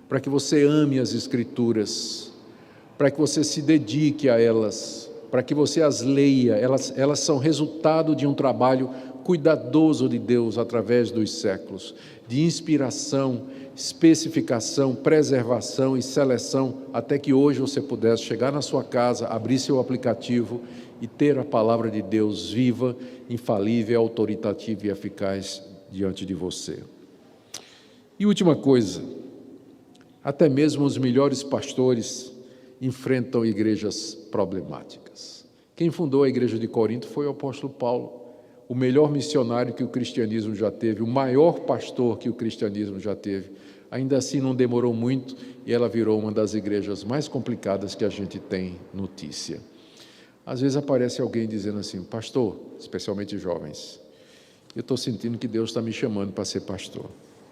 para que você ame as Escrituras, para que você se dedique a elas, para que você as leia. Elas são resultado de um trabalho cuidadoso de Deus através dos séculos, de inspiração, especificação, preservação e seleção, até que hoje você pudesse chegar na sua casa, abrir seu aplicativo e ter a palavra de Deus viva, infalível, autoritativa e eficaz diante de você. E última coisa, até mesmo os melhores pastores enfrentam igrejas problemáticas. Quem fundou a igreja de Corinto foi o apóstolo Paulo, o melhor missionário que o cristianismo já teve, o maior pastor que o cristianismo já teve. Ainda assim não demorou muito e ela virou uma das igrejas mais complicadas que a gente tem notícia. Às vezes aparece alguém dizendo assim, pastor, especialmente jovens, eu estou sentindo que Deus está me chamando para ser pastor.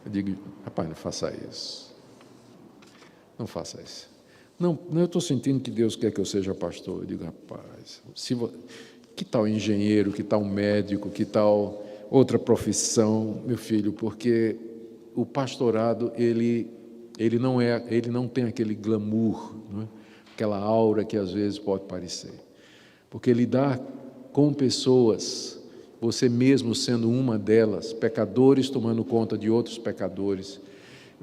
Eu digo, rapaz, não faça isso. Não faça isso. Não, eu estou sentindo que Deus quer que eu seja pastor. Eu digo, rapaz, Que tal engenheiro, que tal médico, que tal outra profissão, meu filho? Porque o pastorado, ele não tem aquele glamour, não é? Aquela aura que às vezes pode parecer. Porque lidar com pessoas, você mesmo sendo uma delas, pecadores tomando conta de outros pecadores,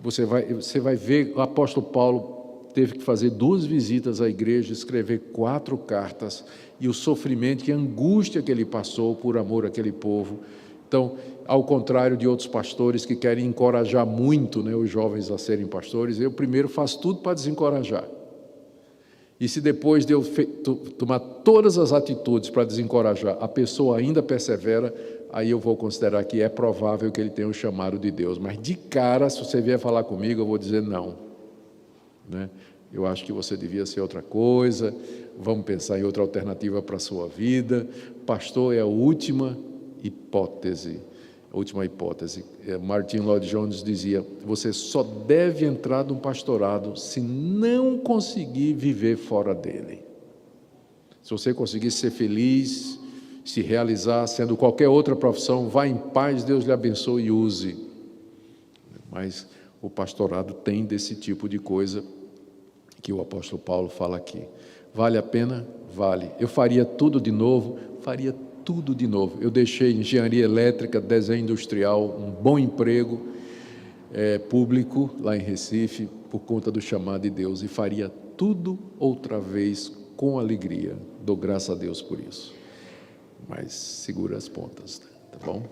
você vai ver, o apóstolo Paulo teve que fazer 2 visitas à igreja, escrever 4 cartas, e o sofrimento e a angústia que ele passou por amor àquele povo. Então, ao contrário de outros pastores que querem encorajar muito, né, os jovens a serem pastores, eu primeiro faço tudo para desencorajar. E se depois de eu tomar todas as atitudes para desencorajar, a pessoa ainda persevera, aí eu vou considerar que é provável que ele tenha o chamado de Deus. Mas de cara, se você vier falar comigo, eu vou dizer não, né? Eu acho que você devia ser outra coisa, vamos pensar em outra alternativa para a sua vida. Pastor é a última hipótese. Martin Lloyd-Jones dizia: você só deve entrar num pastorado se não conseguir viver fora dele. Se você conseguir ser feliz, se realizar, sendo qualquer outra profissão, vá em paz, Deus lhe abençoe e use. Mas o pastorado tem desse tipo de coisa que o apóstolo Paulo fala aqui. Vale a pena? Vale. Eu faria tudo de novo? Faria tudo de novo. Eu deixei engenharia elétrica, desenho industrial, um bom emprego público lá em Recife, por conta do chamado de Deus, e faria tudo outra vez com alegria. Dou graças a Deus por isso. Mas segura as pontas, tá bom?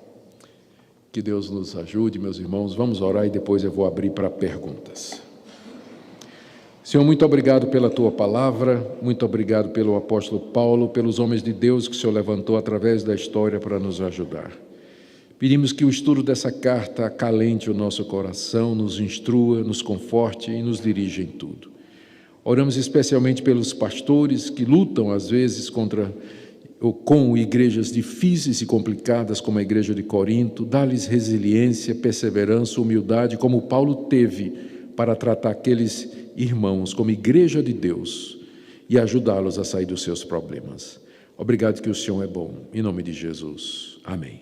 Que Deus nos ajude, meus irmãos. Vamos orar e depois eu vou abrir para perguntas. Senhor, muito obrigado pela Tua palavra, muito obrigado pelo apóstolo Paulo, pelos homens de Deus que o Senhor levantou através da história para nos ajudar. Pedimos que o estudo dessa carta acalente o nosso coração, nos instrua, nos conforte e nos dirija em tudo. Oramos especialmente pelos pastores que lutam às vezes com igrejas difíceis e complicadas como a igreja de Corinto. Dá-lhes resiliência, perseverança, humildade, como Paulo teve para tratar aqueles irmãos como igreja de Deus e ajudá-los a sair dos seus problemas. Obrigado que o Senhor é bom. Em nome de Jesus. Amém.